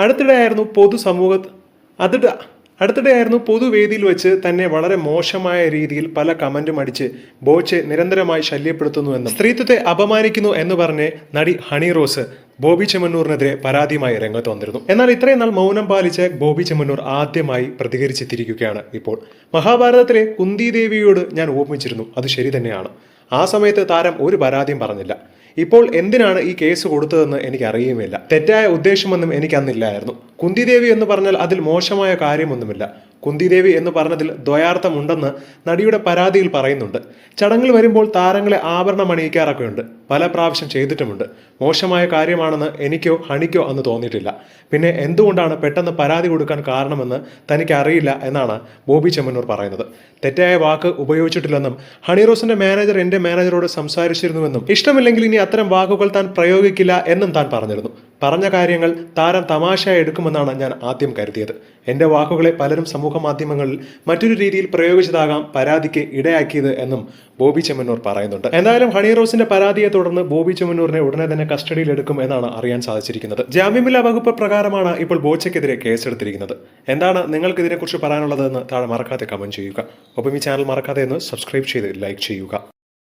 അടുത്തിടെയായിരുന്നു അടുത്തിടെയായിരുന്നു പൊതുവേദിയിൽ വെച്ച് തന്നെ വളരെ മോശമായ രീതിയിൽ പല കമന്റും അടിച്ച് ബോച്ചെ നിരന്തരമായി ശല്യപ്പെടുത്തുന്നുവെന്നും സ്ത്രീത്വത്തെ അപമാനിക്കുന്നു എന്ന് പറഞ്ഞ് നടി ഹണി റോസ് ബോബി ചെമ്മണ്ണൂറിനെതിരെ പരാതിയുമായി രംഗത്ത് വന്നിരുന്നു. എന്നാൽ ഇത്രയും നാൾ മൗനം പാലിച്ച ബോബി ചെമ്മണ്ണൂർ ആദ്യമായി പ്രതികരിച്ചെത്തിയിരിക്കുകയാണ് ഇപ്പോൾ. മഹാഭാരതത്തിലെ കുന്തി ദേവിയോട് ഞാൻ ഓർമ്മിച്ചിരുന്നു, അത് ശരി തന്നെയാണ്. ആ സമയത്ത് താരം ഒരു പരാതിയും പറഞ്ഞില്ല. ഇപ്പോൾ എന്തിനാണ് ഈ കേസ് കൊടുത്തതെന്ന് എനിക്ക് അറിയുമില്ല. തെറ്റായ ഉദ്ദേശമൊന്നും എനിക്ക് അന്നില്ലായിരുന്നു. കുന്തിദേവി എന്ന് പറഞ്ഞാൽ അതിൽ മോശമായ കാര്യമൊന്നുമില്ല. കുന്തിദേവി എന്ന് പറഞ്ഞതിൽ ദ്വയാർത്ഥമുണ്ടെന്ന് നടിയുടെ പരാതിയിൽ പറയുന്നുണ്ട്. ചടങ്ങിൽ വരുമ്പോൾ താരങ്ങളെ ആഭരണം അണിയിക്കാറൊക്കെയുണ്ട്. പല പ്രാവശ്യം ചെയ്തിട്ടുമുണ്ട്. മോശമായ കാര്യമാണെന്ന് എനിക്കോ ഹണിക്കോ അന്ന് തോന്നിയിട്ടില്ല. പിന്നെ എന്തുകൊണ്ടാണ് പെട്ടെന്ന് പരാതി കൊടുക്കാൻ കാരണമെന്ന് തനിക്ക് അറിയില്ല എന്നാണ് ബോബി ചെമ്മണ്ണൂർ പറയുന്നത്. തെറ്റായ വാക്ക് ഉപയോഗിച്ചിട്ടില്ലെന്നും ഹണി റോസിന്റെ മാനേജർ എന്റെ മാനേജറോട് സംസാരിച്ചിരുന്നുവെന്നും ഇഷ്ടമില്ലെങ്കിൽ ഇനി അത്തരം വാക്കുകൾ താൻ പ്രയോഗിക്കില്ല എന്നും താൻ പറഞ്ഞിരുന്നു. പറഞ്ഞ കാര്യങ്ങൾ താരം തമാശയായി എടുക്കുമെന്നാണ് ഞാൻ ആദ്യം കരുതിയത്. എന്റെ വാക്കുകളെ പലരും സമൂഹ മാധ്യമങ്ങളിൽ മറ്റൊരു രീതിയിൽ പ്രയോഗിച്ചതാകാം പരാതിക്ക് ഇടയാക്കിയത് എന്നും ബോബി ചെമ്മണ്ണൂർ പറയുന്നുണ്ട്. എന്തായാലും ഹണി റോസിന്റെ പരാതിയെ തുടർന്ന് ബോബി ചെമ്മണ്ണൂരിനെ ഉടനെ തന്നെ കസ്റ്റഡിയിൽ എടുക്കും എന്നാണ് അറിയാൻ സാധിച്ചിരിക്കുന്നത്. ജാമ്യമില്ലാ വകുപ്പ് പ്രകാരമാണ് ഇപ്പോൾ ബോച്ചയ്ക്കെതിരെ കേസെടുത്തിരിക്കുന്നത്. എന്താണ് നിങ്ങൾക്ക് ഇതിനെക്കുറിച്ച് പറയാനുള്ളതെന്ന് താഴെ മറക്കാതെ കമന്റ് ചെയ്യുക. ഒപ്പം ഈ ചാനൽ മറക്കാതെ ഒന്ന് സബ്സ്ക്രൈബ് ചെയ്ത് ലൈക്ക് ചെയ്യുക.